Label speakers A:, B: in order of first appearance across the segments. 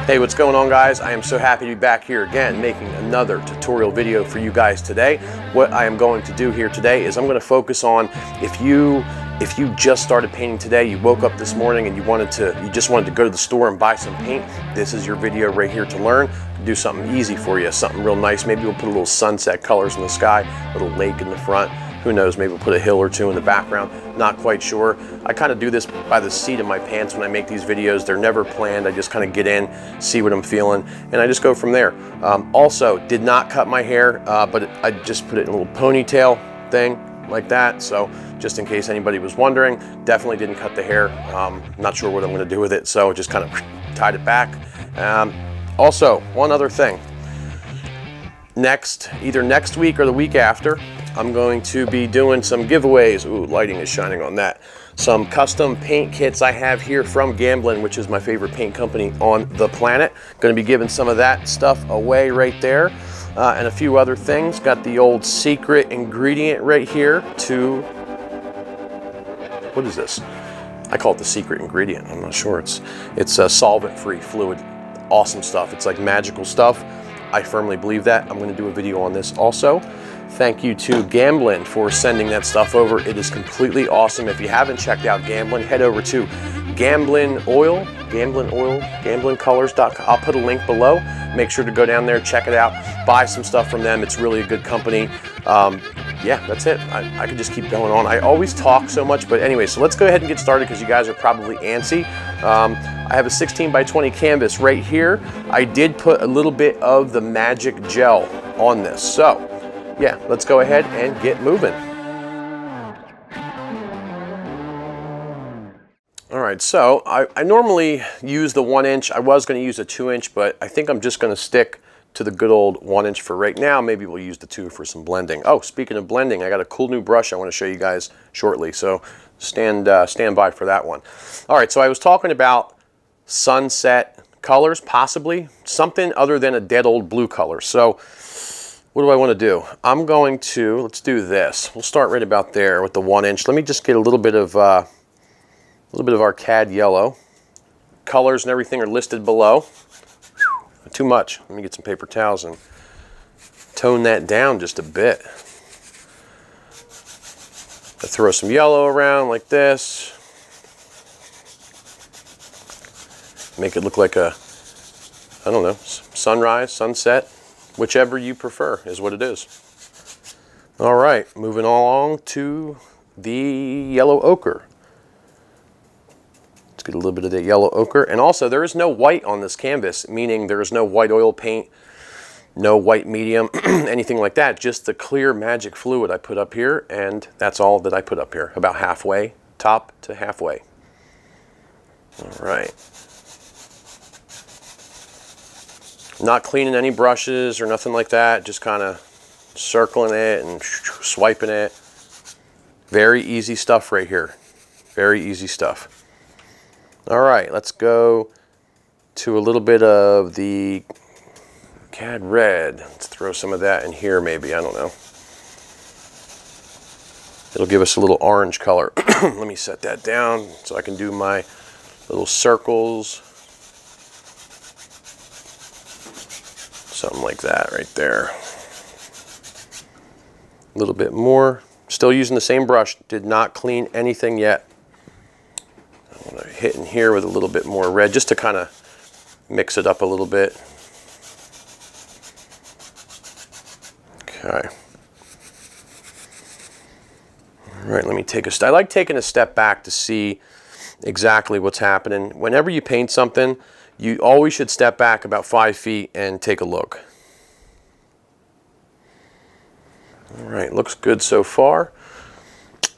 A: Hey, what's going on, guys? I am so happy to be back here again making another tutorial video for you guys today. What I am going to do here today is I'm going to focus on if you just started painting today, you woke up this morning and you just wanted to go to the store and buy some paint, this is your video right here to learn. Do something easy for you, something real nice. Maybe we'll put a little sunset colors in the sky, a little lake in the front. Who knows, maybe we'll put a hill or two in the background. Not quite sure. I kind of do this by the seat of my pants when I make these videos. They're never planned. I just kind of get in, see what I'm feeling, and I just go from there. Also, did not cut my hair, but I just put it in a little ponytail thing like that. So just in case anybody was wondering, definitely didn't cut the hair. Not sure what I'm going to do with it, so just kind of tied it back. Also, one other thing. Either next week or the week after, I'm going to be doing some giveaways. Ooh, lighting is shining on that. Some custom paint kits I have here from Gamblin, which is my favorite paint company on the planet. Going to be giving some of that stuff away right there. And a few other things. Got the old secret ingredient right here to, what is this? I call it the secret ingredient. I'm not sure. It's a solvent-free fluid. Awesome stuff. It's like magical stuff. I firmly believe that. I'm going to do a video on this also. Thank you to Gamblin for sending that stuff over. It is completely awesome. If you haven't checked out Gamblin, head over to gamblincolors.com. I'll put a link below. Make sure to go down there, check it out, buy some stuff from them. It's really a good company. Yeah, that's it. I could just keep going on. I always talk so much, but anyway, so let's go ahead and get started because you guys are probably antsy. I have a 16 by 20 canvas right here. I did put a little bit of the magic gel on this. So yeah, let's go ahead and get moving. All right, so I normally use the 1 inch. I was going to use a 2 inch, but I think I'm just going to stick to the good old 1 inch for right now. Maybe we'll use the 2 for some blending. Oh, speaking of blending, I got a cool new brush I want to show you guys shortly, so stand by for that one. All right, so I was talking about sunset colors, possibly something other than a dead old blue color. So what do I want to do? I'm going to, let's do this. We'll start right about there with the 1 inch. Let me just get a little bit of our cad yellow. Colors and everything are listed below. Whew, too much. Let me get some paper towels and tone that down just a bit. I throw some yellow around like this. Make it look like a, I don't know, sunrise, sunset. Whichever you prefer is what it is. All right, moving along to the yellow ochre. Let's get a little bit of that yellow ochre. And also, there is no white on this canvas, meaning there is no white oil paint, no white medium, anything like that. Just the clear magic fluid I put up here, and that's all that I put up here, about halfway, top to halfway. All right. Not cleaning any brushes or nothing like that, just kind of circling it and swiping it. Very easy stuff right here. Very easy stuff. All right, let's go to a little bit of the cad red. Let's throw some of that in here maybe, I don't know. It'll give us a little orange color. Let me set that down so I can do my little circles. Something like that right there. A little bit more. Still using the same brush. Did not clean anything yet. I want to hit in here with a little bit more red just to kind of mix it up a little bit. Okay. All right, let me take a step. I like taking a step back to see exactly what's happening. Whenever you paint something, you always should step back about 5 feet and take a look. All right, looks good so far.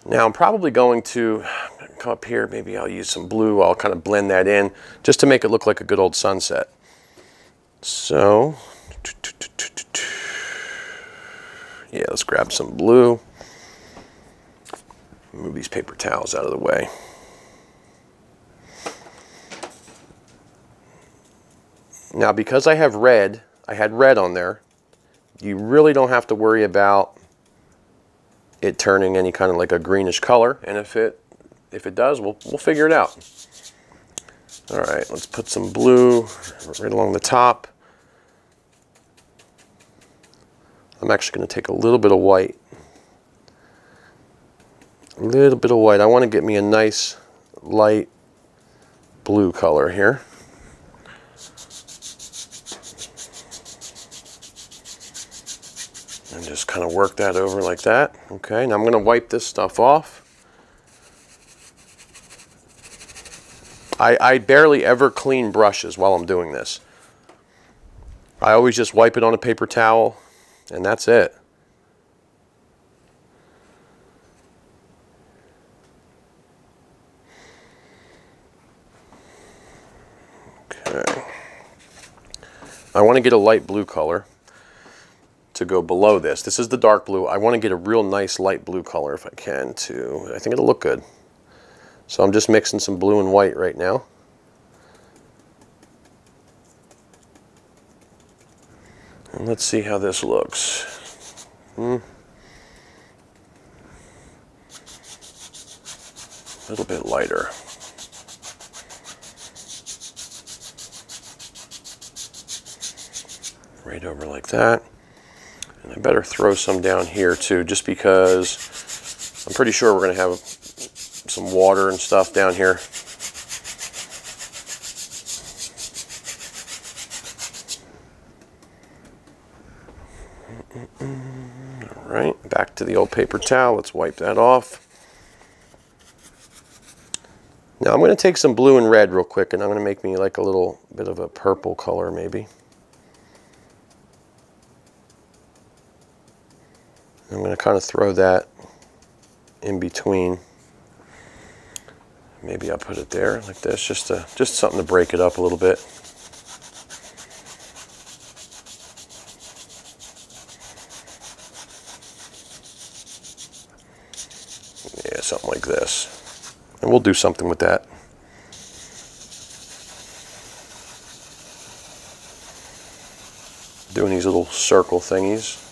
A: Now I'm probably going to come up here, maybe I'll use some blue, I'll kind of blend that in just to make it look like a good old sunset. So, yeah, let's grab some blue. Move these paper towels out of the way. Now, because I have red, I had red on there, you really don't have to worry about it turning any kind of like a greenish color. And if it does, we'll figure it out. All right, let's put some blue right along the top. I'm actually going to take a little bit of white. A little bit of white. I want to get me a nice light blue color here. And just kind of work that over like that. Okay, now I'm going to wipe this stuff off. I barely ever clean brushes while I'm doing this. I always just wipe it on a paper towel, and that's it. Okay. I want to get a light blue color to go below this. This is the dark blue. I want to get a real nice light blue color if I can too. I think it'll look good. So I'm just mixing some blue and white right now. And let's see how this looks. A little bit lighter. Right over like that. And I better throw some down here too, just because I'm pretty sure we're going to have some water and stuff down here. All right, back to the old paper towel. Let's wipe that off. Now I'm going to take some blue and red real quick, and I'm going to make me like a little bit of a purple color maybe. I'm going to kind of throw that in between. Maybe I'll put it there like this, just something to break it up a little bit. Yeah, something like this. And we'll do something with that. Doing these little circle thingies.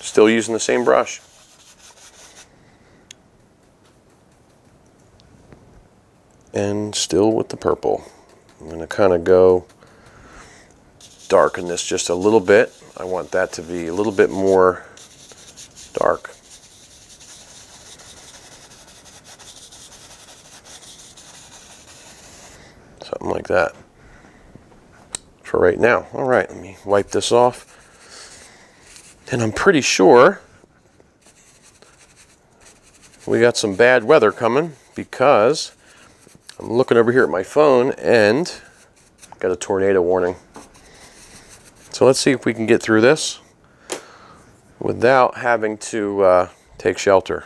A: Still using the same brush. And still with the purple. I'm going to kind of go darken this just a little bit. I want that to be a little bit more dark. Something like that. For right now. All right, let me wipe this off. And I'm pretty sure we got some bad weather coming because I'm looking over here at my phone and got a tornado warning. So let's see if we can get through this without having to take shelter.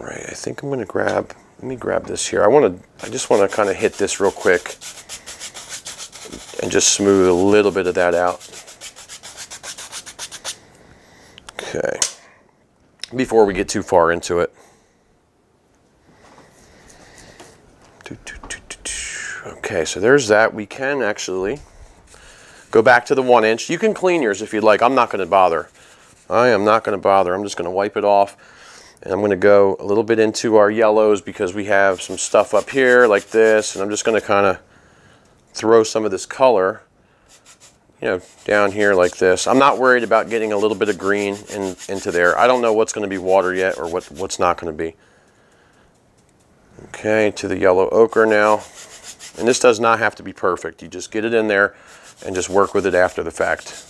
A: Right, I think I'm going to grab, let me grab this here. I just want to kind of hit this real quick and just smooth a little bit of that out. Okay, before we get too far into it. Okay, so there's that. We can actually go back to the 1 inch. You can clean yours if you'd like. I'm not going to bother. I am not going to bother. I'm just going to wipe it off. And I'm going to go a little bit into our yellows because we have some stuff up here like this. And I'm just going to kind of throw some of this color, you know, down here like this. I'm not worried about getting a little bit of green into there. I don't know what's going to be water yet or what's not going to be. Okay, to the yellow ochre now. And this does not have to be perfect. You just get it in there and just work with it after the fact.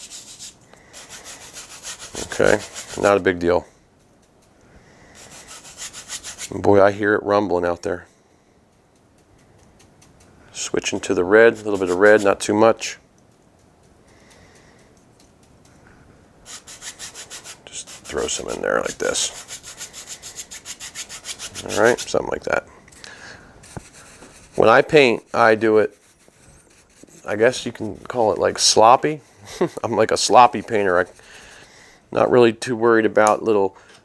A: Okay, not a big deal. Boy, I hear it rumbling out there. Switching to the red, a little bit of red, not too much. Just throw some in there like this. All right, something like that. When I paint, I do it, I guess you can call it like sloppy. I'm like a sloppy painter. I'm not really too worried about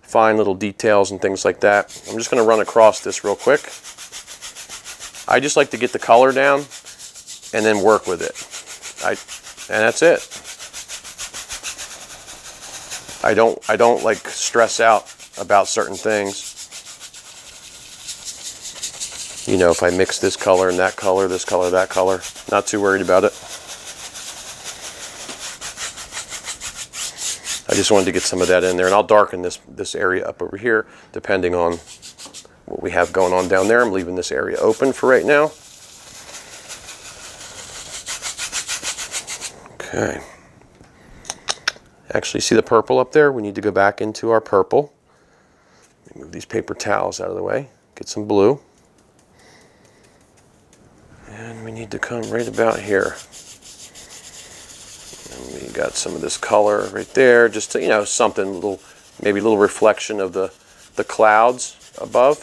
A: fine little details and things like that. I'm just going to run across this real quick. I just like to get the color down and then work with it. And that's it. I don't like stress out about certain things. You know, if I mix this color and that color, this color, that color, not too worried about it. I just wanted to get some of that in there, and I'll darken this area up over here depending on what we have going on down there. I'm leaving this area open for right now. Okay. Actually, see the purple up there? We need to go back into our purple. Let me move these paper towels out of the way. Get some blue. And we need to come right about here. And we got some of this color right there, just to, you know, something maybe a little reflection of the clouds above.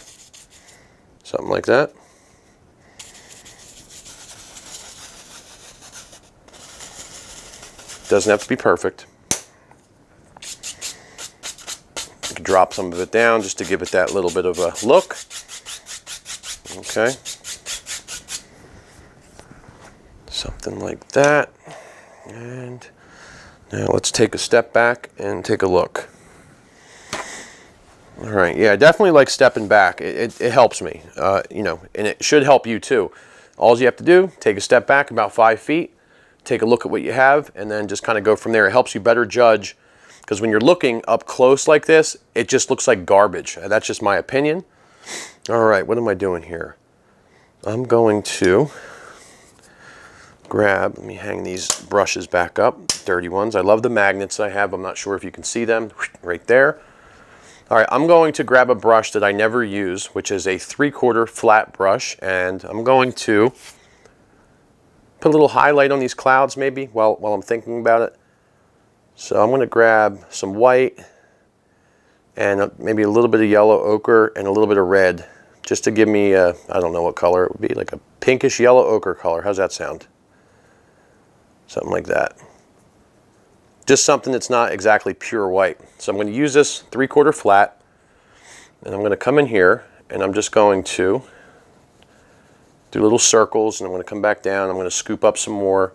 A: Something like that. Doesn't have to be perfect. You can drop some of it down just to give it that little bit of a look. Okay. Something like that. And now let's take a step back and take a look. All right, yeah, I definitely like stepping back. It helps me, you know, and it should help you too. All you have to do, take a step back about 5 feet, take a look at what you have, and then just kind of go from there. It helps you better judge, because when you're looking up close like this, it just looks like garbage. That's just my opinion. All right, what am I doing here? I'm going to grab, let me hang these brushes back up, dirty ones. I love the magnets I have. I'm not sure if you can see them right there. All right, I'm going to grab a brush that I never use, which is a 3/4 flat brush, and I'm going to put a little highlight on these clouds maybe while I'm thinking about it. So I'm going to grab some white and maybe a little bit of yellow ochre and a little bit of red, just to give me I don't know what color it would be, like a pinkish yellow ochre color. How's that sound? Something like that. Just something that's not exactly pure white. So I'm going to use this 3/4 flat, and I'm going to come in here and I'm just going to do little circles, and I'm going to come back down. I'm going to scoop up some more,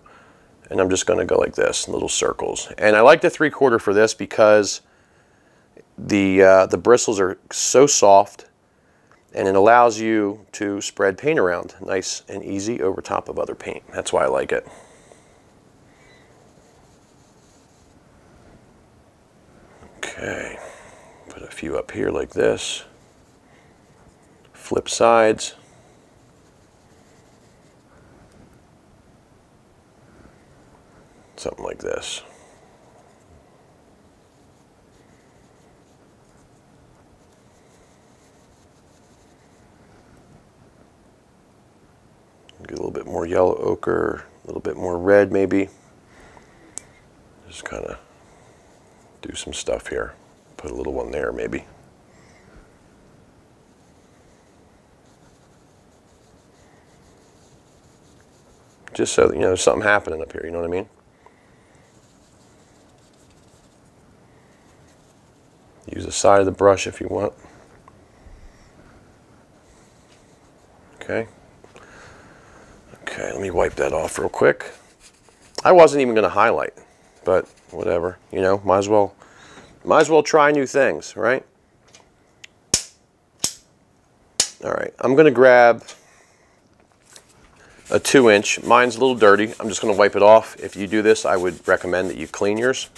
A: and I'm just going to go like this, little circles. And I like the 3/4 for this because the bristles are so soft, and it allows you to spread paint around nice and easy over top of other paint. That's why I like it. Okay, put a few up here like this. Flip sides. Something like this. Get a little bit more yellow ochre, a little bit more red maybe. Just kind of do some stuff here. Put a little one there maybe. Just so that, you know, there's something happening up here, you know what I mean? Use the side of the brush if you want. Okay. Okay, let me wipe that off real quick. I wasn't even going to highlight, but whatever, you know, might as well try new things, right? All right, I'm going to grab a 2-inch. Mine's a little dirty. I'm just going to wipe it off. If you do this, I would recommend that you clean yours.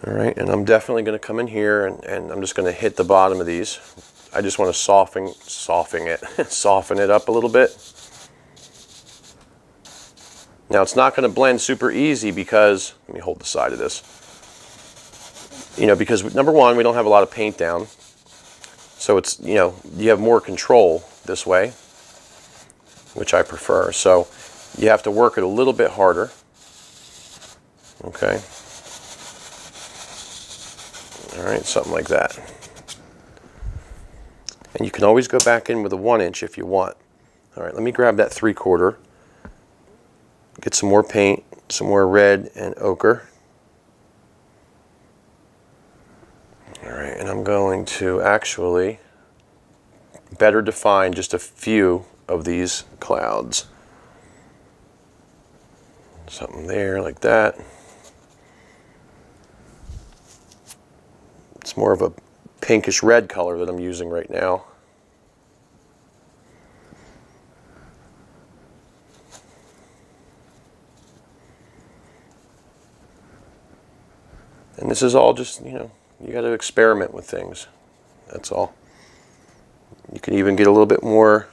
A: All right, and I'm definitely going to come in here and I'm just going to hit the bottom of these. I just want to soften it up a little bit. Now it's not going to blend super easy because, let me hold the side of this. You know, because number one, we don't have a lot of paint down. So it's, you know, you have more control this way, which I prefer. So you have to work it a little bit harder. Okay. All right, something like that. And you can always go back in with a 1" if you want. All right, let me grab that 3/4. Get some more paint, some more red and ochre. All right, and I'm going to actually better define just a few of these clouds. Something there like that. It's more of a pinkish red color that I'm using right now. And this is all just, you know, you got to experiment with things. That's all. You can even get a little bit more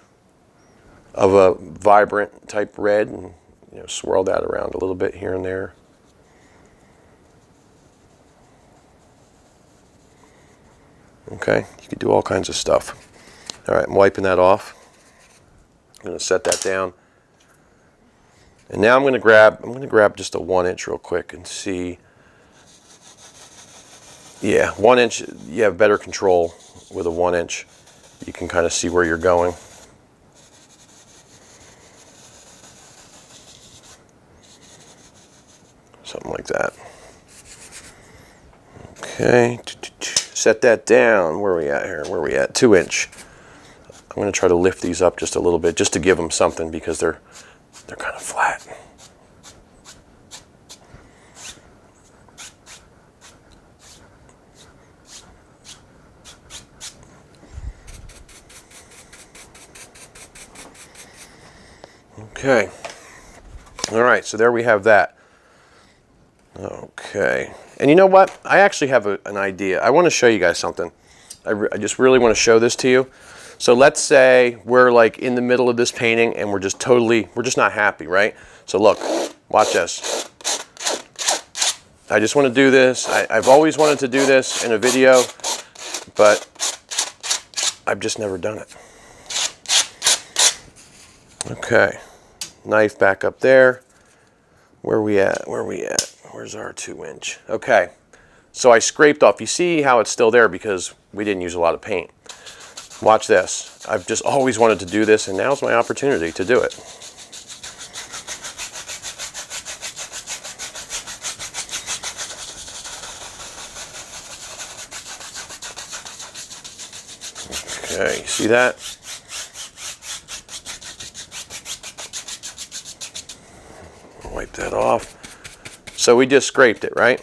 A: of a vibrant type red and, you know, swirl that around a little bit here and there. Okay, you can do all kinds of stuff. All right, I'm wiping that off. I'm going to set that down. And now I'm going to grab just a 1" real quick and see. Yeah, 1" you have better control with a 1". You can kind of see where you're going. Something like that. Okay, set that down. Where are we at here? Where are we at? 2". I'm going to try to lift these up just a little bit, just to give them something, because they're kind of flat. Okay. All right, so there we have that. Okay. And you know what? I actually have an idea. I want to show you guys something. I just really want to show this to you. So let's say we're like in the middle of this painting and we're just not happy, right? So look, watch this. I just want to do this. I've always wanted to do this in a video, but I've just never done it. Okay. Knife back up there. Where are we at? Where are we at? Where's our 2". Okay, so I scraped off. You see how it's still there because we didn't use a lot of paint. Watch this. I've just always wanted to do this, and now's my opportunity to do it. Okay, you see that? Wipe that off. So we just scraped it, right?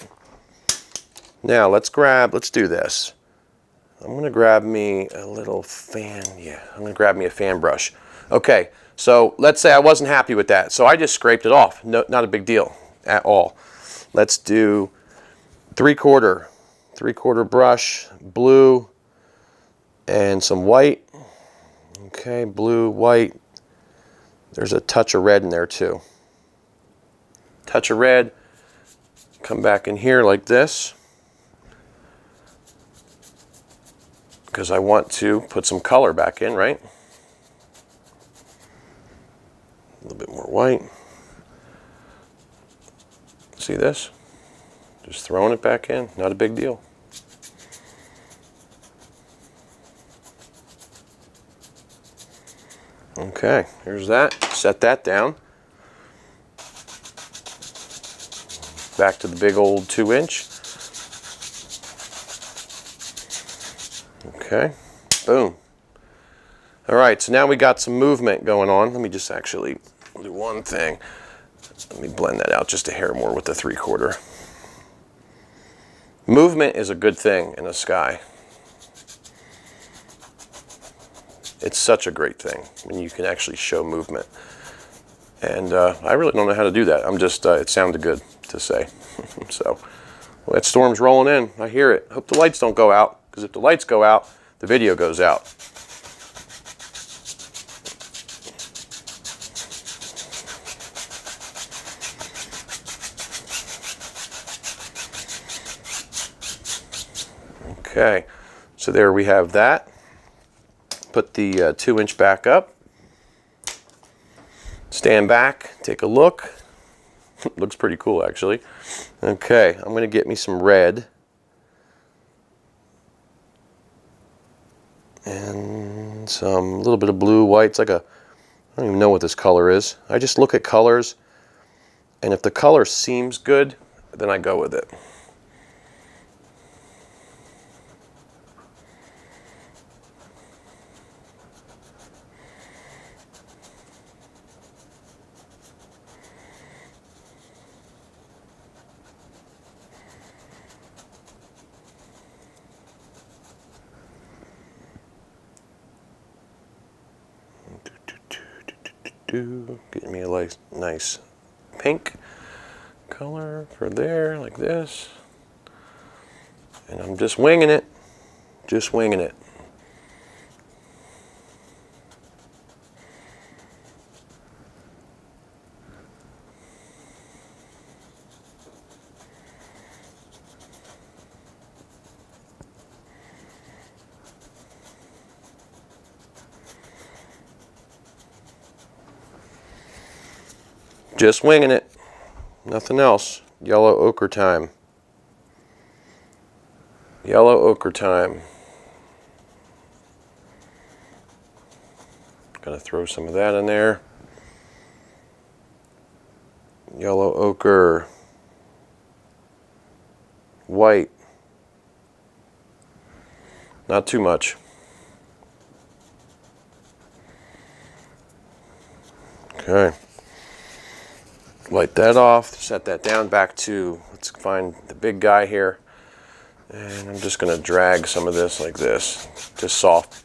A: Now let's do this. I'm going to grab me a little fan. Yeah, I'm going to grab me a fan brush. Okay, so let's say I wasn't happy with that. So I just scraped it off. No, not a big deal at all. Let's do 3/4 brush, blue, and some white. Okay, blue, white. There's a touch of red in there too. Touch of red. Come back in here like this, because I want to put some color back in, right? A little bit more white. See this? Just throwing it back in, not a big deal. Okay, here's that. Set that down. Back to the big old 2". Okay, boom. All right, so now we got some movement going on. Let me just actually do one thing. Let me blend that out just a hair more with the 3/4. Movement is a good thing in the sky. It's such a great thing when you can actually show movement. And I really don't know how to do that. I'm just, it sounded good to say. So, well, that storm's rolling in. I hear it. Hope the lights don't go out, because if the lights go out, the video goes out. Okay, so there we have that. Put the 2" back up. Stand back, take a look. Looks pretty cool, actually. Okay, I'm going to get me some red. And some little bit of blue, white. It's like a, I don't even know what this color is. I just look at colors, and if the color seems good, then I go with it. Getting me a nice pink color for there, like this. And I'm just winging it. Just winging it. Just winging it. Nothing else. Yellow ochre time. Yellow ochre time. Gonna throw some of that in there. Yellow ochre. White. Not too much. Okay. Light that off, set that down, back to, let's find the big guy here. And I'm just going to drag some of this like this, just soft.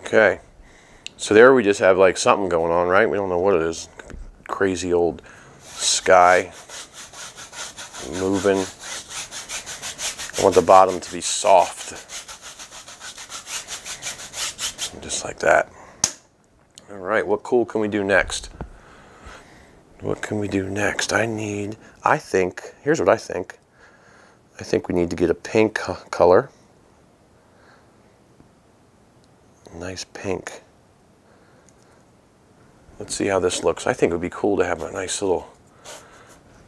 A: Okay, so there we just have like something going on, right? We don't know what it is. Could be crazy old sky. Moving. I want the bottom to be soft. Just like that. All right, what cool can we do next? What can we do next? I think, here's what I think. I think we need to get a pink color. Nice pink. Let's see how this looks. I think it would be cool to have a nice little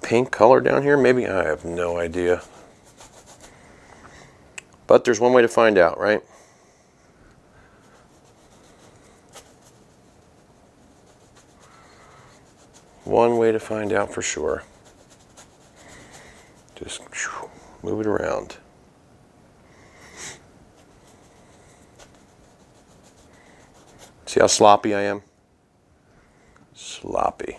A: pink color down here. Maybe, I have no idea. But there's one way to find out, right? One way to find out for sure. Just move it around. See how sloppy I am? Sloppy.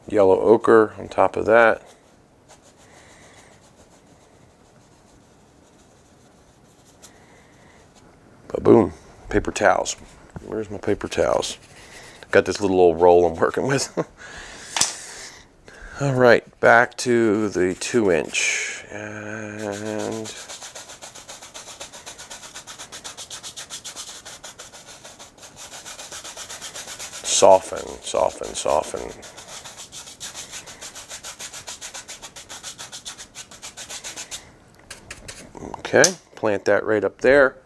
A: Yellow ochre on top of that. Ba-boom. Paper towels. Where's my paper towels? Got this little old roll I'm working with. All right, back to the 2-inch. And soften, soften, soften. Okay, plant that right up there.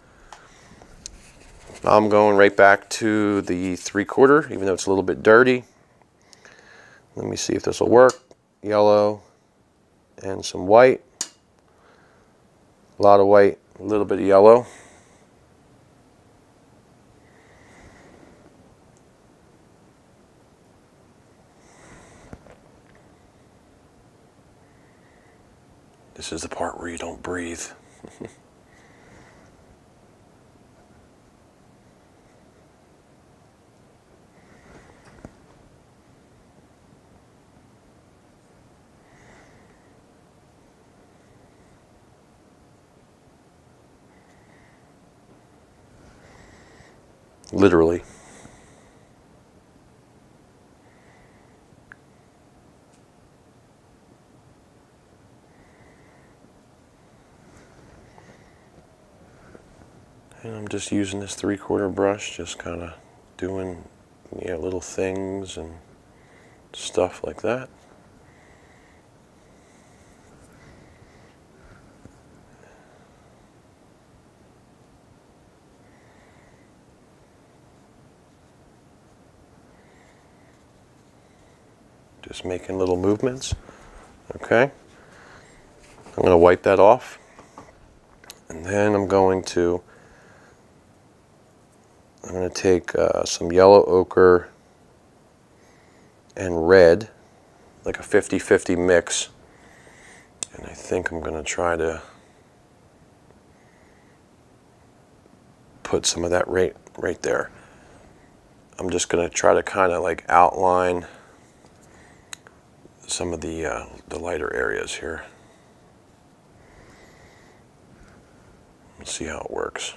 A: I'm going right back to the 3/4, even though it's a little bit dirty. Let me see if this will work. Yellow and some white. A lot of white, a little bit of yellow. This is the part where you don't breathe. Literally. And I'm just using this 3/4 brush, just kind of doing, little things and stuff like that. Just making little movements. Okay. I'm going to wipe that off. And then I'm going to take some yellow ochre and red, like a 50-50 mix. And I think I'm going to try to put some of that right there. I'm just going to try to kind of like outline some of the lighter areas here. Let's see how it works.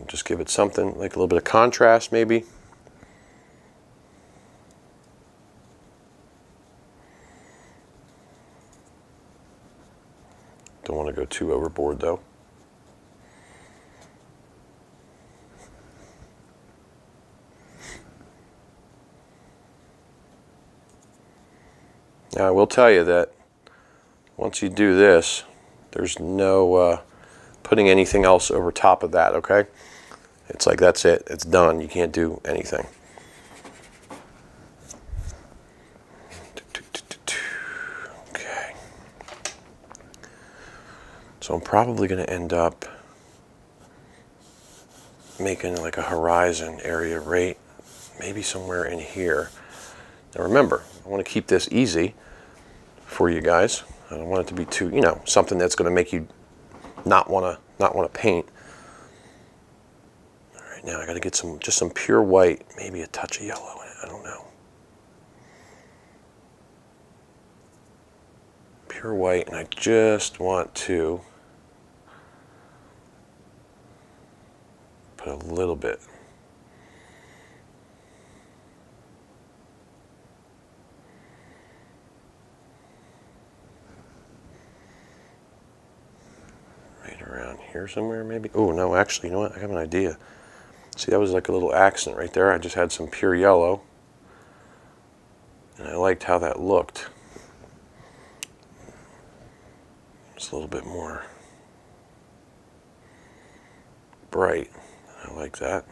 A: Just give it something like a little bit of contrast, maybe. Don't want to go too overboard though. Now I will tell you that once you do this, there's no putting anything else over top of that, okay? It's like that's it, it's done. You can't do anything. Okay. So I'm probably going to end up making like a horizon area right, maybe somewhere in here. Now remember, I want to keep this easy for you guys. I don't want it to be too, you know, something that's going to make you not want to paint. All right, now I got to get just some pure white, maybe a touch of yellow in it. I don't know. Pure white, and I just want to put a little bit. Right around here somewhere maybe. Oh no, actually, you know what? I have an idea. See, that was like a little accent right there. I just had some pure yellow, and I liked how that looked. Just a little bit more bright. I like that.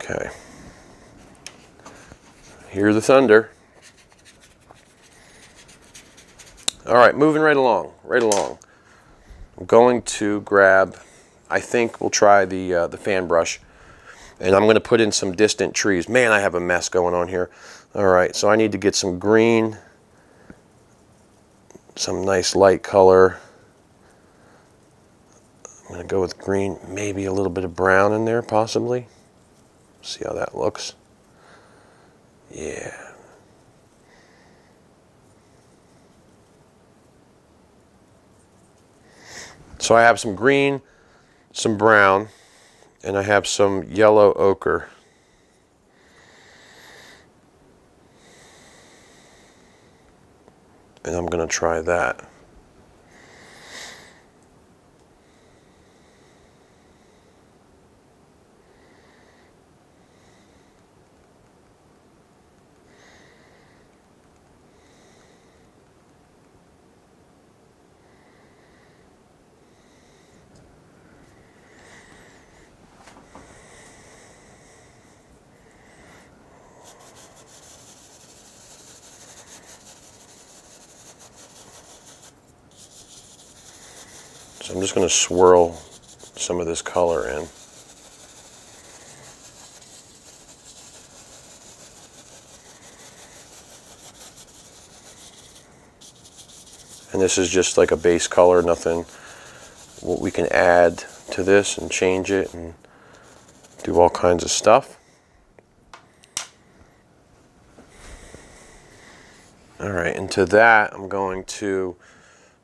A: Okay. Hear the thunder. All right, moving right along, I'm going to grab, I think we'll try the fan brush, and I'm going to put in some distant trees. Man, I have a mess going on here. All right, so I need to get some green, some nice light color. I'm going to go with green, maybe a little bit of brown in there, possibly. See how that looks. Yeah. So I have some green, some brown, and I have some yellow ochre. And I'm going to try that. So I'm just going to swirl some of this color in. And this is just like a base color, nothing. What we can add to this and change it and do all kinds of stuff. All right, and to that I'm going to,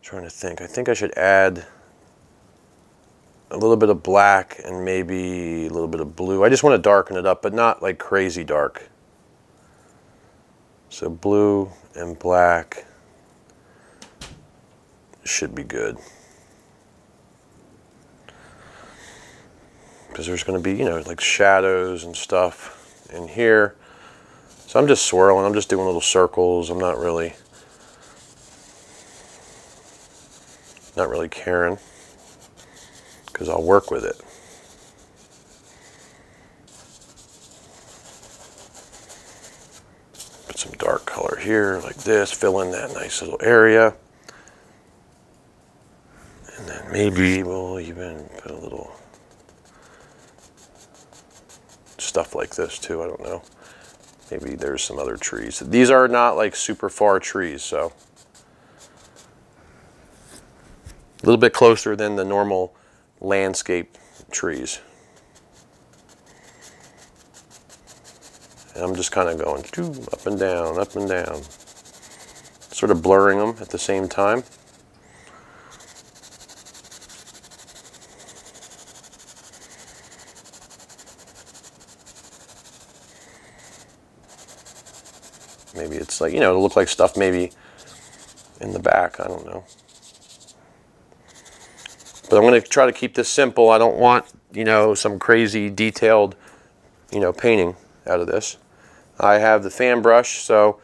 A: trying to think, I think I should add a little bit of black and maybe a little bit of blue. I just want to darken it up, but not like crazy dark. So blue and black should be good. because there's going to be, you know, like shadows and stuff in here. So I'm just swirling, I'm just doing little circles. I'm not really caring, because I'll work with it. Put some dark color here like this, fill in that nice little area. And then maybe we'll even put a little stuff like this too, I don't know. Maybe there's some other trees. These are not like super far trees, so a little bit closer than the normal landscape trees. And I'm just kind of going up and down, sort of blurring them at the same time. Maybe it's like, you know, it'll look like stuff maybe in the back, I don't know. But I'm going to try to keep this simple. I don't want, you know, some crazy detailed, you know, painting out of this. I have the fan brush, so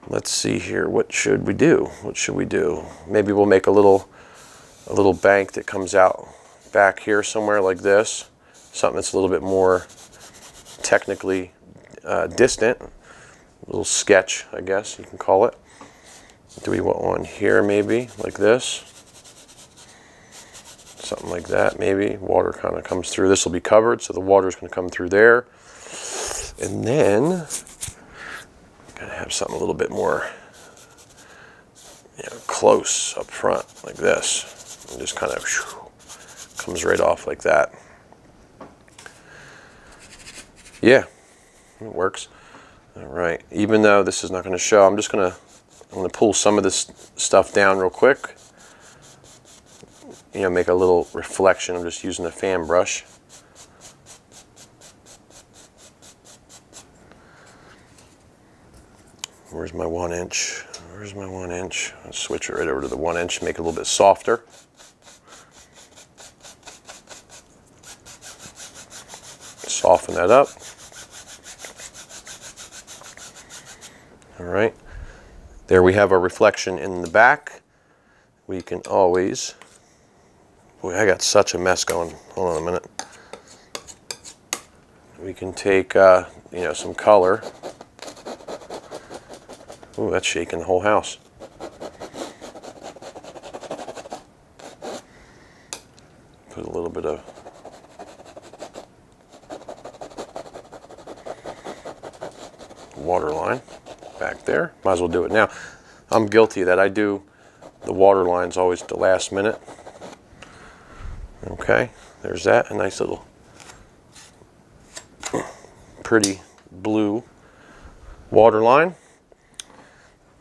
A: let's see here. What should we do? What should we do? Maybe we'll make a little bank that comes out back here somewhere like this. Something that's a little bit more technically distant. A little sketch, I guess you can call it. Do we want one here maybe, like this? Something like that, maybe. Water kind of comes through. This will be covered, so the water is going to come through there. And then, gotta have something a little bit more, you know, close up front, like this. And just kind of comes right off like that. Yeah, it works. All right. Even though this is not going to show, I'm going to pull some of this stuff down real quick. You know, make a little reflection. I'm just using a fan brush. Where's my 1 inch? Where's my 1 inch? I'll switch it right over to the 1 inch, make it a little bit softer. Soften that up. All right. There we have our reflection in the back. We can always, boy, I got such a mess going. Hold on a minute. We can take, you know, some color. Ooh, that's shaking the whole house. Put a little bit of water line back there. Might as well do it now. I'm guilty of that. I do the water lines always at the last minute. Okay, there's that. A nice little pretty blue water line.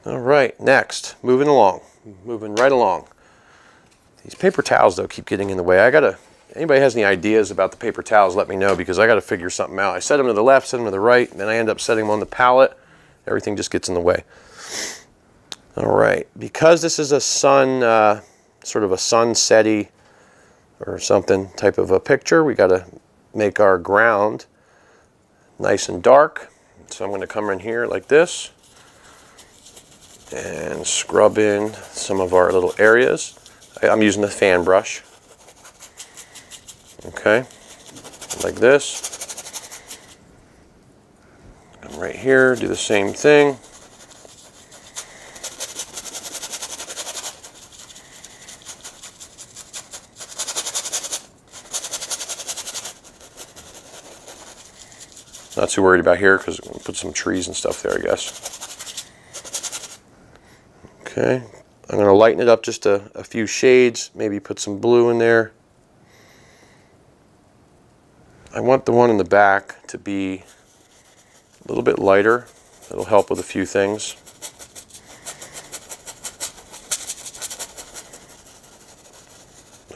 A: All right, next, moving right along. These paper towels, though, keep getting in the way. Anybody has any ideas about the paper towels, let me know, because I gotta figure something out. I set them to the left, set them to the right, and then I end up setting them on the palette. Everything just gets in the way. All right, because this is a sun, sort of a sunsetty or something type of a picture, we gotta make our ground nice and dark. So I'm gonna come in here like this and scrub in some of our little areas. I'm using the fan brush. Okay, like this. Come right here, do the same thing. Not too worried about here because we'll put some trees and stuff there, I guess. Okay, I'm going to lighten it up just a few shades, maybe put some blue in there. I want the one in the back to be a little bit lighter. It'll help with a few things.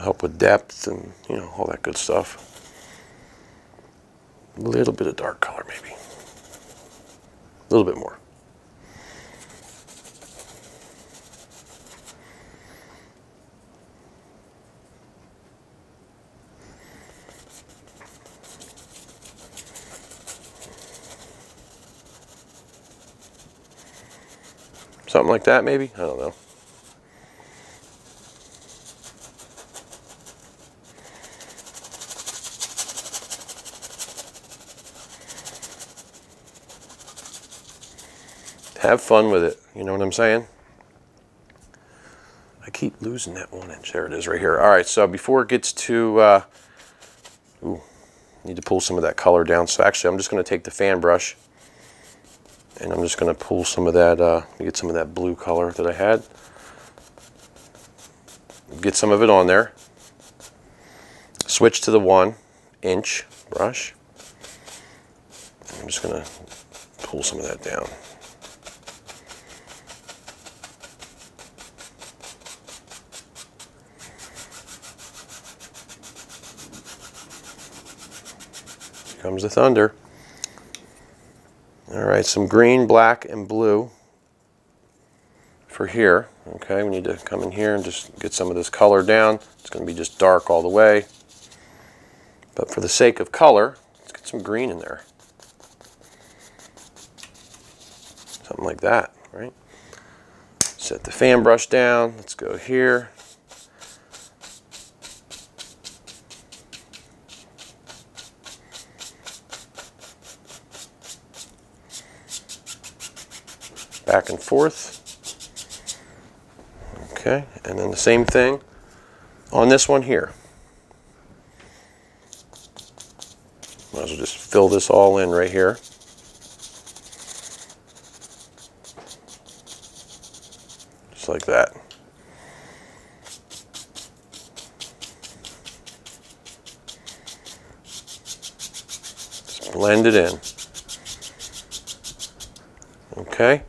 A: Help with depth and, you know, all that good stuff. A little bit of dark color maybe. A little bit more. Something like that, maybe? I don't know. Have fun with it, you know what I'm saying? I keep losing that 1 inch. There it is right here. All right, so before it gets to, need to pull some of that color down. So actually, I'm just going to take the fan brush, and I'm just going to pull some of that, get some of that blue color that I had. Get some of it on there. Switch to the 1 inch brush. I'm just going to pull some of that down. Comes the thunder. All right, some green, black, and blue for here. Okay, we need to come in here and just get some of this color down. It's going to be just dark all the way. But for the sake of color, let's get some green in there. Something like that, right? Set the fan brush down. Let's go here. Back and forth. Okay, and then the same thing on this one here. Might as well just fill this all in right here. Just like that. Just blend it in. Okay.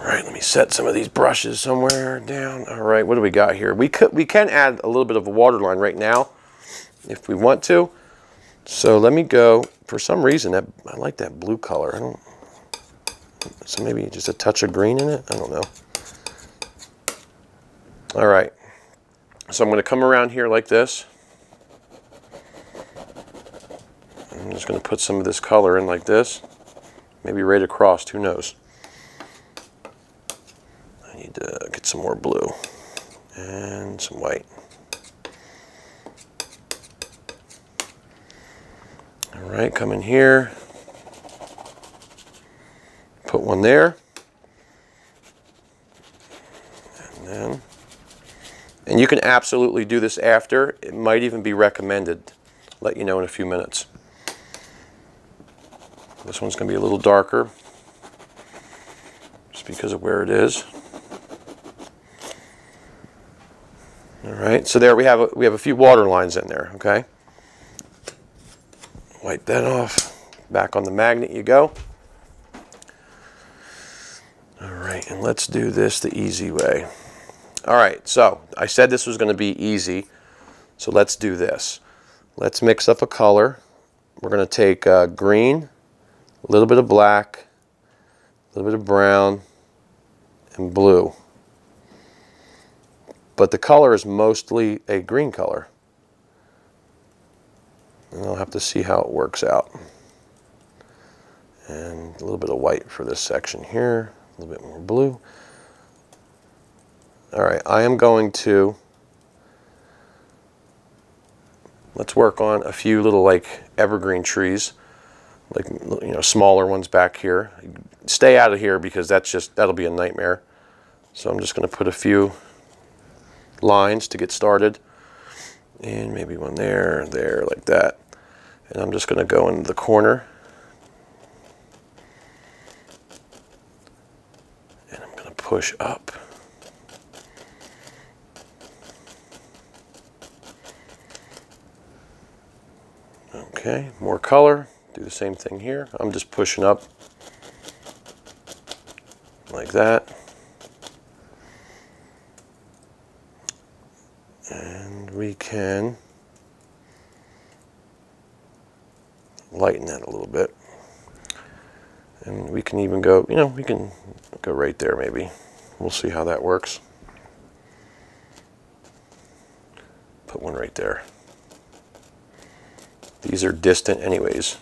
A: Let me set some of these brushes somewhere down. All right, what do we got here? We can add a little bit of a waterline right now if we want to. So let me go. For some reason, I like that blue color. So maybe just a touch of green in it. I don't know. All right. So I'm going to come around here like this. I'm just going to put some of this color in like this. Maybe right across. Who knows? Need to get some more blue and some white. All right, come in here, put one there, and you can absolutely do this after. It might even be recommended. Let you know in a few minutes. This one's going to be a little darker just because of where it is. All right, so there we have a few water lines in there, okay? Wipe that off. Back on the magnet you go. All right, and let's do this the easy way. All right, so I said this was going to be easy, so let's do this. Let's mix up a color. We're going to take green, a little bit of black, a little bit of brown, and blue. But the color is mostly a green color. And I'll have to see how it works out. And a little bit of white for this section here, a little bit more blue. All right, I am going to, let's work on a few little like evergreen trees, like, you know, smaller ones back here. Stay out of here because that'll be a nightmare. So I'm just going to put a few lines to get started, and maybe one there, like that. And I'm just going to go into the corner, and I'm going to push up. Okay, more color. Do the same thing here. I'm just pushing up like that. And we can lighten that a little bit. And we can even go, you know, we can go right there maybe. We'll see how that works. Put one right there. These are distant anyways.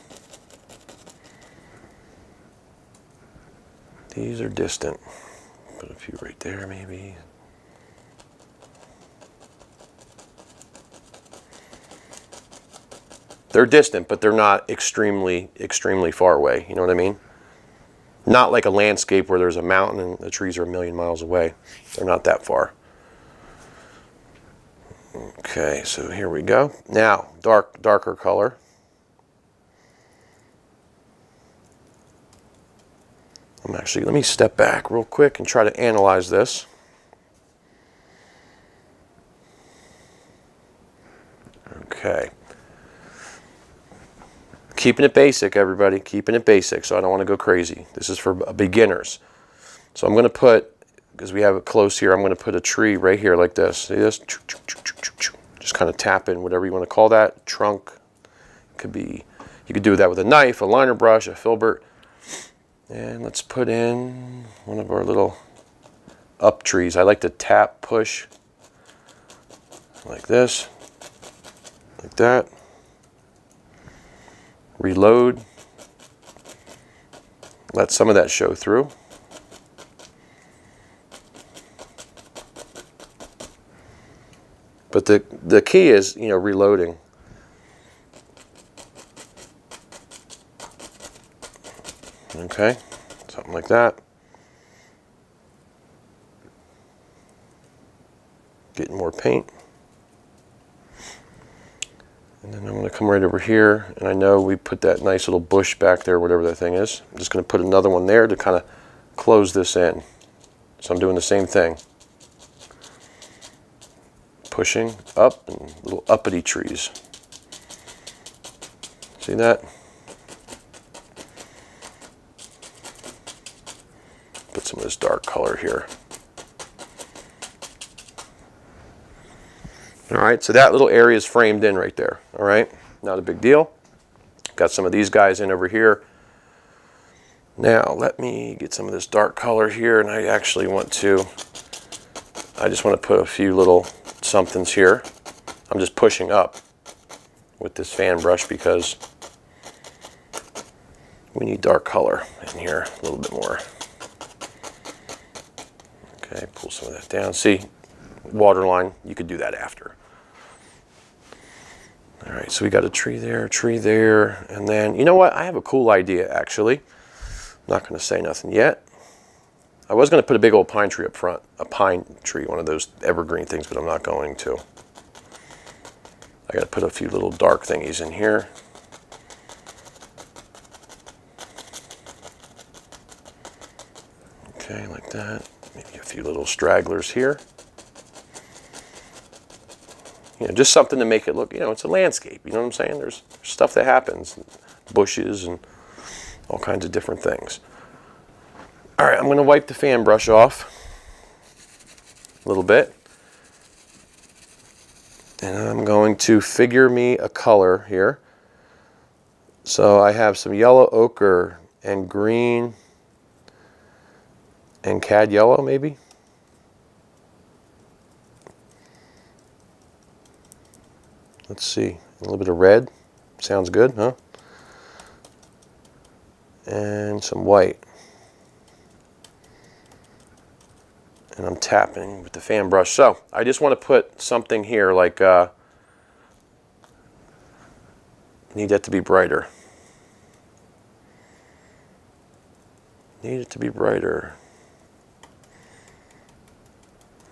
A: These are distant. Put a few right there maybe. They're distant, but they're not extremely far away. You know what I mean? Not like a landscape where there's a mountain and the trees are a million miles away. They're not that far. Okay, so here we go. Now, darker color. Let me step back real quick and try to analyze this. Okay. Keeping it basic, everybody. Keeping it basic, so I don't want to go crazy. This is for beginners. So I'm going to put, because we have it close here, I'm going to put a tree right here like this. See this? Just kind of tap in whatever you want to call that. Trunk. Could be, you could do that with a knife, a liner brush, a filbert. And let's put in one of our little up trees. I like to tap, push, like this, like that. Reload. Let some of that show through. But the key is, you know, reloading. Okay, something like that. Getting more paint. And then I'm going to come right over here, and I know we put that nice little bush back there, whatever that thing is. I'm just going to put another one there to kind of close this in. So I'm doing the same thing. Pushing up, and little uppity trees. See that? Put some of this dark color here. All right, so that little area is framed in right there. All right, not a big deal. Got some of these guys in over here. Now let me get some of this dark color here, and I actually want to, I just want to put a few little somethings here. I'm just pushing up with this fan brush because we need dark color in here a little bit more. Okay, pull some of that down. See, waterline, you could do that after. All right, so we got a tree there, and then, you know what? I have a cool idea, actually. I'm not going to say nothing yet. I was going to put a big old pine tree up front, a pine tree, one of those evergreen things, but I'm not going to. I got to put a few little dark thingies in here. Okay, like that. Maybe a few little stragglers here. You know, just something to make it look, you know, it's a landscape, you know what I'm saying? There's stuff that happens, bushes and all kinds of different things. All right, I'm going to wipe the fan brush off a little bit. And I'm going to figure me a color here. So I have some yellow ochre and green and cad yellow maybe. Let's see, a little bit of red. Sounds good, huh? And some white. And I'm tapping with the fan brush. So I just want to put something here like, need that to be brighter. Need it to be brighter.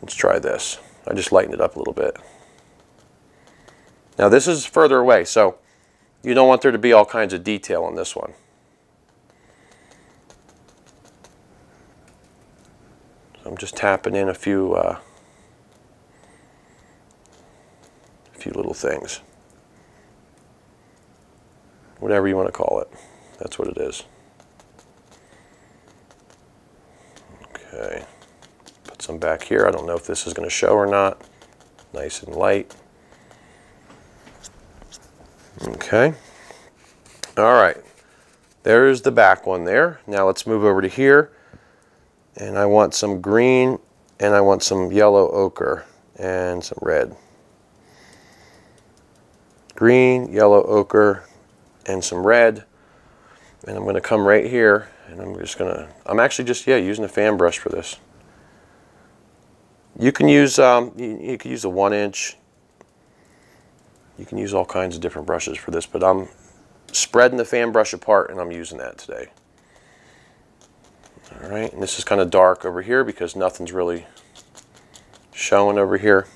A: Let's try this. I just lightened it up a little bit. Now this is further away, so you don't want there to be all kinds of detail on this one. So I'm just tapping in a few little things. Whatever you want to call it. That's what it is. Okay. Put some back here. I don't know if this is going to show or not. Nice and light. Okay. All right. There's the back one there. Now let's move over to here. And I want some green and I want some yellow ochre and some red. Green, yellow ochre, and some red. And I'm going to come right here And I'm actually just, yeah, using a fan brush for this. You can use, you can use a 1-inch. You can use all kinds of different brushes for this, but I'm spreading the fan brush apart and I'm using that today. All right, and this is kind of dark over here because nothing's really showing over here.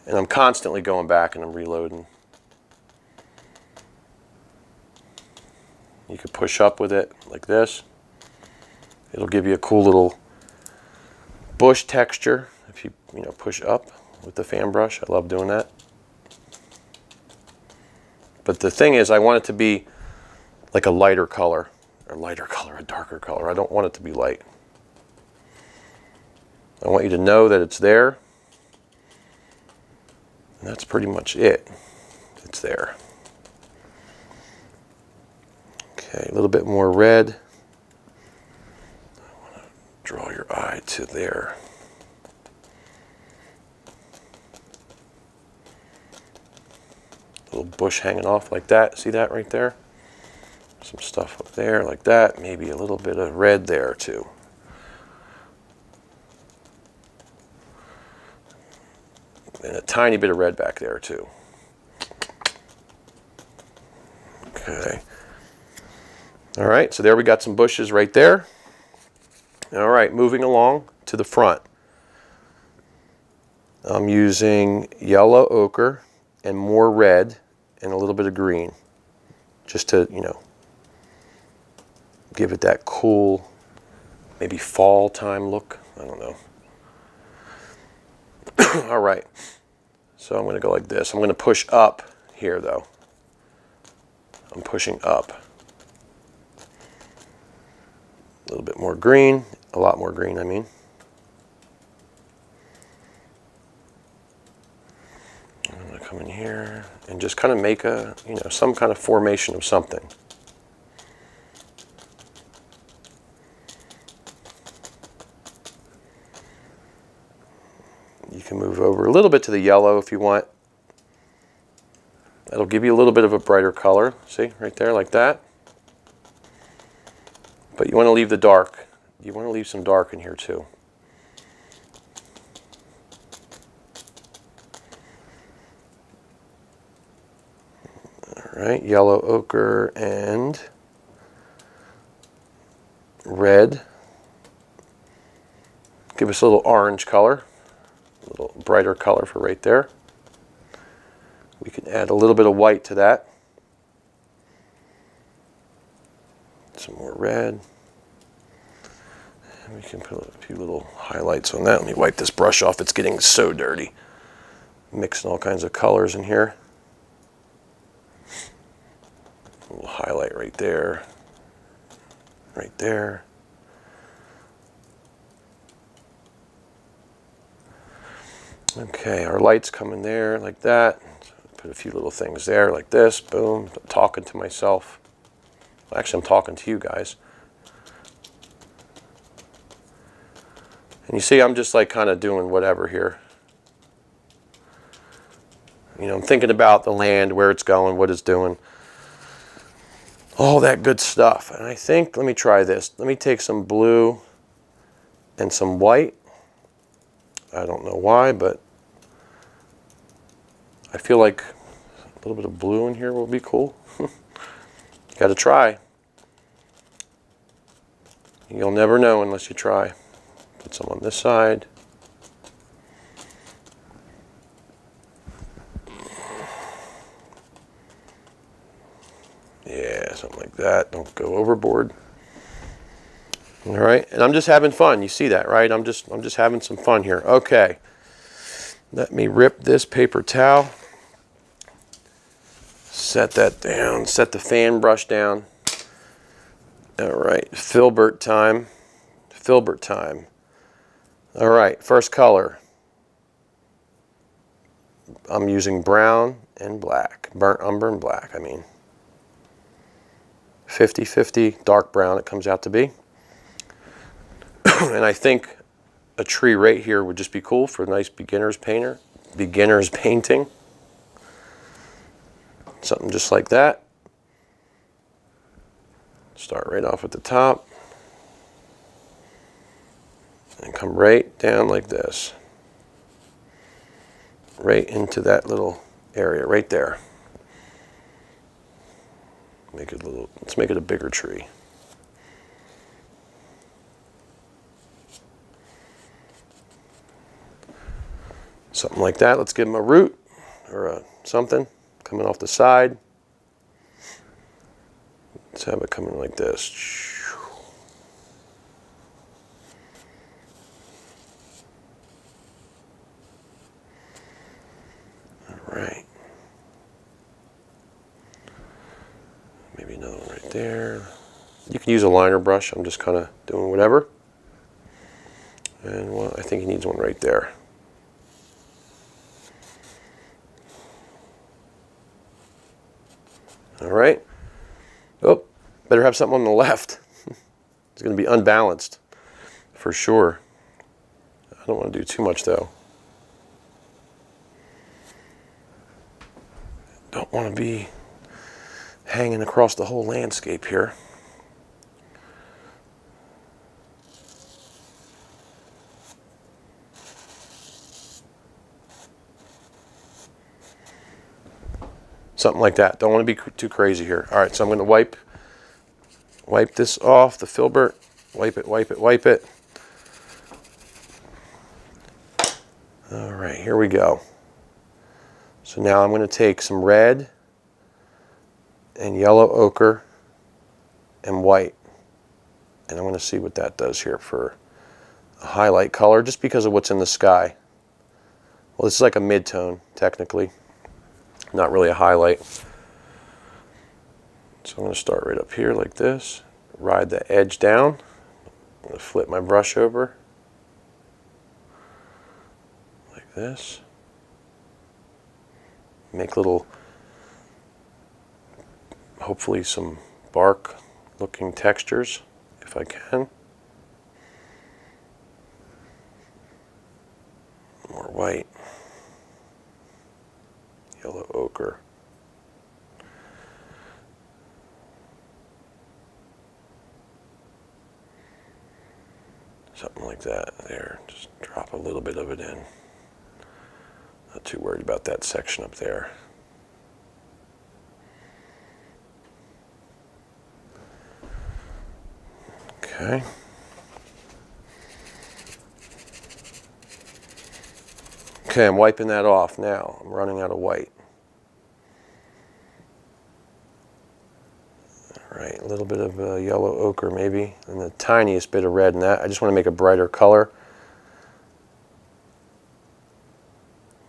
A: And I'm constantly going back and I'm reloading. You could push up with it like this. It'll give you a cool little bush texture if you push up with the fan brush. I love doing that. But the thing is, I want it to be like a lighter color, a darker color. I don't want it to be light. I want you to know that it's there. And that's pretty much it. It's there. Okay, a little bit more red. I want to draw your eye to there. Little bush hanging off like that. See that right there? Some stuff up there like that. Maybe a little bit of red there too. And a tiny bit of red back there too. Okay. All right, so there we got some bushes right there. All right, moving along to the front. I'm using yellow ochre and more red and a little bit of green, just to, give it that cool, maybe fall time look. I don't know. All right, so I'm going to go like this. I'm going to push up here, though. I'm pushing up. A little bit more green, a lot more green, I mean. I'm going to come in here and just kind of make a, some kind of formation of something. You can move over a little bit to the yellow if you want. That'll give you a little bit of a brighter color. See, right there, like that. But you want to leave the dark. You want to leave some dark in here too. All right, yellow ochre and red. Give us a little orange color. A little brighter color for right there. We can add a little bit of white to that. Some more red. And we can put a few little highlights on that. Let me wipe this brush off. It's getting so dirty. Mixing all kinds of colors in here. A little highlight right there. Right there. Okay, our lights come in there like that. Put a few little things there like this. Boom. I'm talking to myself. Actually, I'm talking to you guys. And you see, I'm just like kind of doing whatever here. I'm thinking about the land, where it's going, what it's doing. All that good stuff. And I think, let me try this. Let me take some blue and some white. I don't know why, but I feel like a little bit of blue in here will be cool. Got to try. You'll never know unless you try. Put some on this side. Yeah, something like that. Don't go overboard. All right, and I'm just having fun. You see that, right? I'm just having some fun here. Okay, let me rip this paper towel. Set that down. Set the fan brush down. All right, filbert time. Filbert time. All right, first color. I'm using brown and black. Burnt umber and black, I mean. 50-50, dark brown it comes out to be. And I think a tree right here would just be cool for a nice beginner's painting. Something just like that. Start right off at the top and come right down like this. Right into that little area right there. Make it a little, let's make it a bigger tree. Something like that. Let's give him a root or something coming off the side. Let's have it coming like this. All right. Maybe another one right there. You can use a liner brush. I'm just kind of doing whatever. And well, I think he needs one right there. All right. Oh, better have something on the left. It's going to be unbalanced for sure. I don't want to do too much though. Don't want to be hanging across the whole landscape here. Something like that. Don't want to be too crazy here. All right, so I'm going to wipe this off, the filbert. Wipe it, wipe it, wipe it. All right, here we go. So now I'm going to take some red and yellow ochre and white. And I'm going to see what that does here for a highlight color, just because of what's in the sky. Well, this is like a mid-tone, technically. Not really a highlight. So I'm going to start right up here like this. Ride the edge down. I'm going to flip my brush over. Like this. Make little, hopefully some bark looking textures, if I can. More white. Yellow ochre. Something like that there. Just drop a little bit of it in. Not too worried about that section up there. Okay. Okay, I'm wiping that off now. I'm running out of white. All right, a little bit of yellow ochre maybe, and the tiniest bit of red in that. I just want to make a brighter color.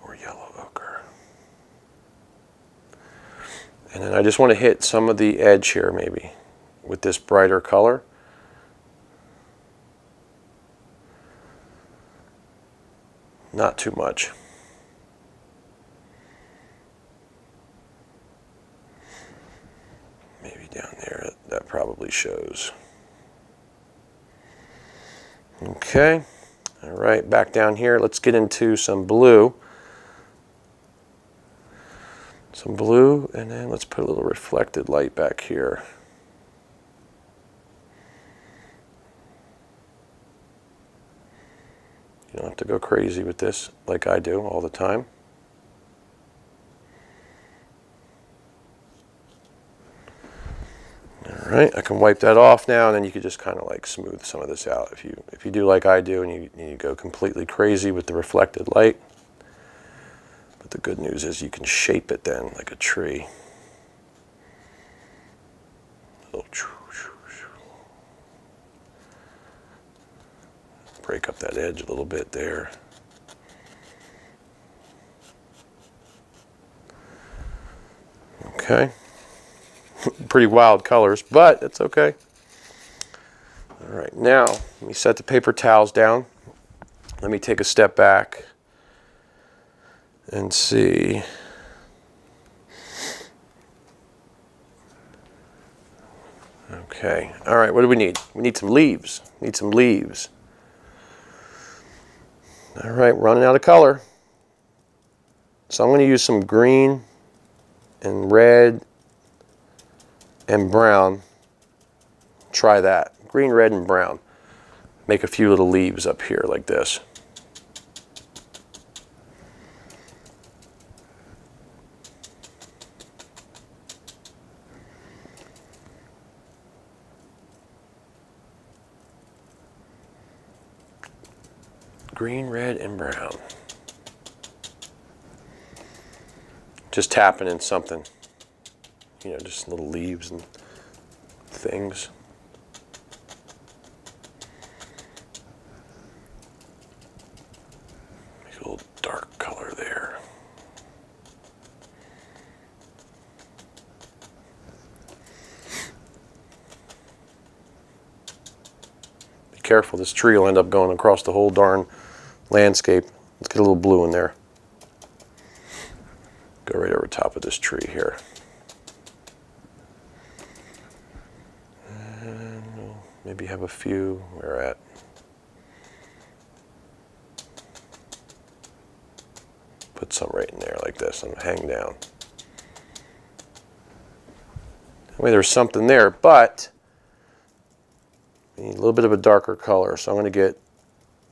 A: Or yellow ochre. And then I just want to hit some of the edge here maybe with this brighter color. Not too much. Maybe down there, that probably shows. Okay, all right, back down here, let's get into some blue. Some blue, and then let's put a little reflected light back here. You don't have to go crazy with this like I do all the time. All right, I can wipe that off now, and then you can just kind of like smooth some of this out if you do like I do, and you go completely crazy with the reflected light. But the good news is you can shape it then like a tree. Break up that edge a little bit there. Okay. Pretty wild colors, but it's okay. All right, now let me set the paper towels down. Let me take a step back and see. Okay, all right, what do we need? We need some leaves. We need some leaves. All right, running out of color. So I'm going to use some green and red and brown. Try that. Green, red, and brown. Make a few little leaves up here like this. Green, red, and brown. Just tapping in something. You know, just little leaves and things. Make a little dark color there. Be careful, this tree will end up going across the whole darn landscape. Let's get a little blue in there. Go right over top of this tree here. And we'll maybe have a few where at. Put some right in there like this and hang down. That way there's something there, but we need a little bit of a darker color. So I'm going to get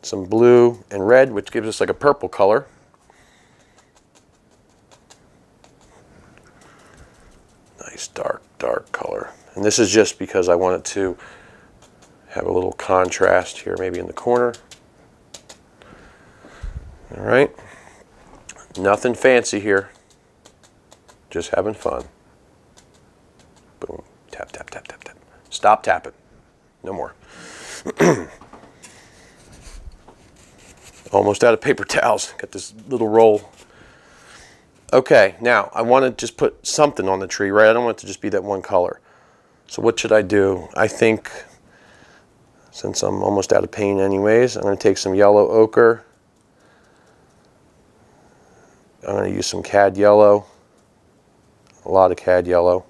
A: some blue and red, which gives us like a purple color. Nice dark color. And this is just because I wanted to have a little contrast here, maybe in the corner. All right. Nothing fancy here. Just having fun. Boom. Tap, tap, tap, tap, tap. Stop tapping. No more. Almost out of paper towels. Got this little roll. Okay, now I want to just put something on the tree, right? I don't want it to just be that one color. So what should I do? I think, since I'm almost out of paint anyways, I'm going to take some yellow ochre. I'm going to use some cad yellow. A lot of cad yellow.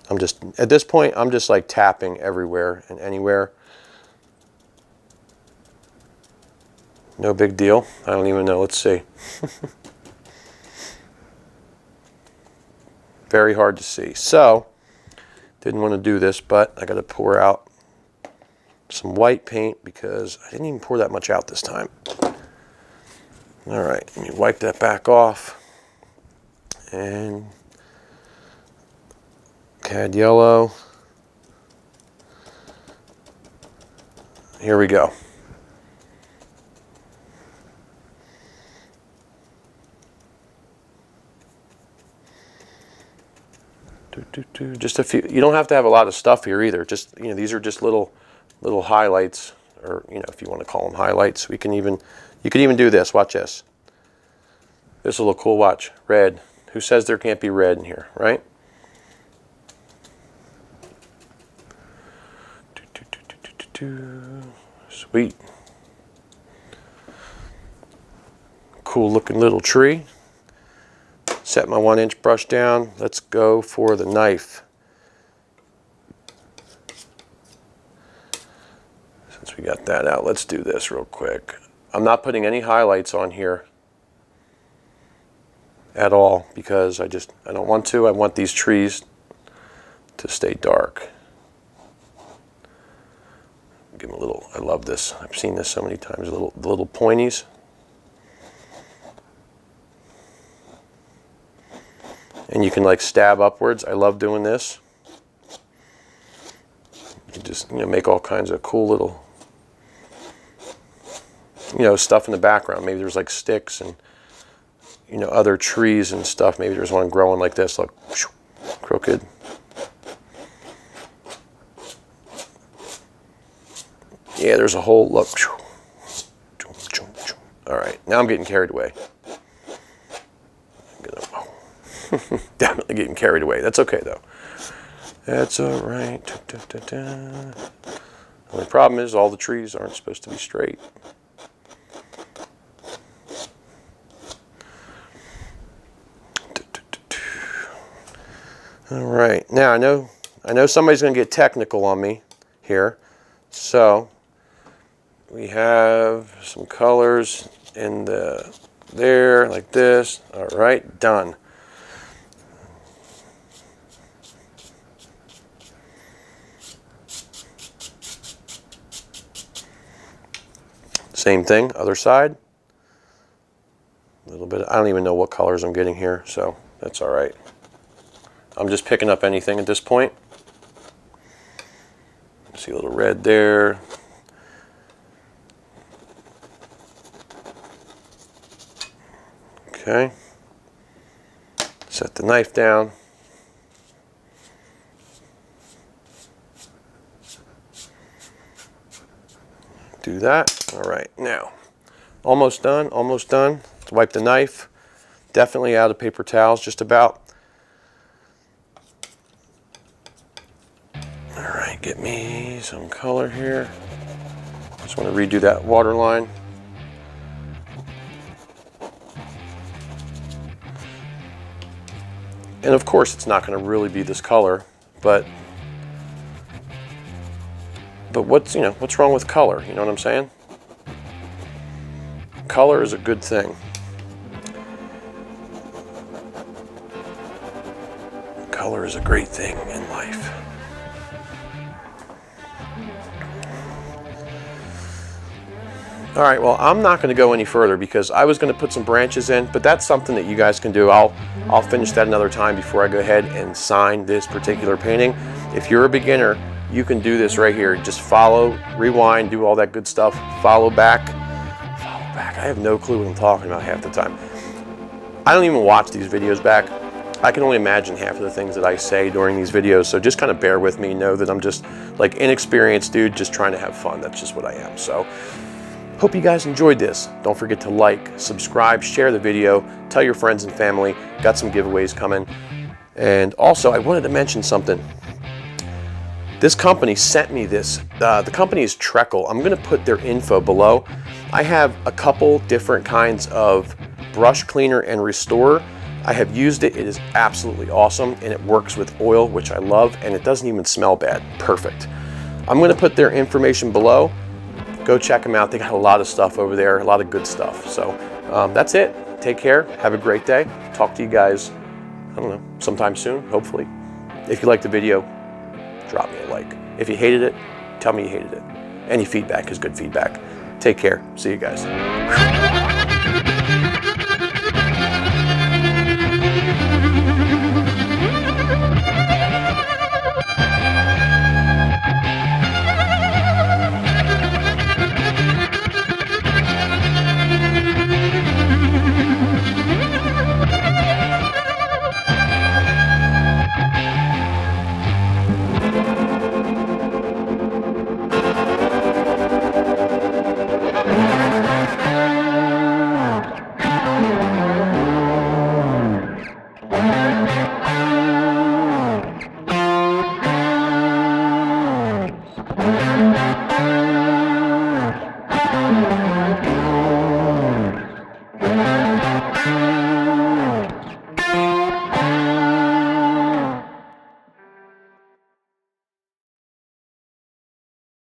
A: I'm just, at this point, I'm just like tapping everywhere and anywhere. No big deal. I don't even know. Let's see. Very hard to see. So, didn't want to do this, but I got to pour out some white paint because I didn't even pour that much out this time. All right, let me wipe that back off. And cad yellow. Here we go. Just a few. You don't have to have a lot of stuff here either. Just, you know, these are just little highlights, or, you know, if you want to call them highlights. You can even do this. Watch this. This will look cool. Watch. Red. Who says there can't be red in here, right? Sweet. Cool looking little tree. Set my 1-inch brush down. Let's go for the knife. Since we got that out, let's do this real quick. I'm not putting any highlights on here at all because I don't want to. I want these trees to stay dark. Give them a little, I love this. I've seen this so many times, the little pointies. And you can like stab upwards. I love doing this. You just, you know, make all kinds of cool little, you know, stuff in the background. Maybe there's like sticks and, you know, other trees and stuff. Maybe there's one growing like this, look, crooked. Yeah, there's a whole look. All right, now I'm getting carried away. Definitely getting carried away. That's okay though. That's all right. The only problem is all the trees aren't supposed to be straight. All right, now I know somebody's going to get technical on me here, so we have some colors in there, like this. All right, done. Same thing, other side. A little bit, I don't even know what colors I'm getting here, so that's all right. I'm just picking up anything at this point. See a little red there. Okay. Set the knife down. Do that. All right, now, almost done, almost done. Let's wipe the knife. Definitely out of paper towels, just about. All right, get me some color here. Just want to redo that water line. And of course, it's not going to really be this color, but what's, what's wrong with color? You know what I'm saying? Color is a good thing. Color is a great thing in life. All right, well, I'm not going to go any further because I was going to put some branches in, but that's something that you guys can do. I'll finish that another time before I go ahead and sign this particular painting. If you're a beginner, you can do this right here. Just follow, rewind, do all that good stuff, follow back. I have no clue what I'm talking about half the time. I don't even watch these videos back. I can only imagine half of the things that I say during these videos, so just kind of bear with me. Know that I'm just like inexperienced dude just trying to have fun. That's just what I am. So hope you guys enjoyed this. Don't forget to like, subscribe, share the video, tell your friends and family. Got some giveaways coming. And also, I wanted to mention something. This company sent me this. The company is Treckle. I'm going to put their info below. I have a couple different kinds of brush cleaner and restorer. I have used it. It is absolutely awesome, and it works with oil, which I love, and it doesn't even smell bad. Perfect. I'm going to put their information below. Go check them out. They got a lot of stuff over there, a lot of good stuff. So that's it. Take care. Have a great day. Talk to you guys, I don't know, sometime soon, hopefully. If you liked the video, drop me a like. If you hated it, tell me you hated it. Any feedback is good feedback. Take care. See you guys.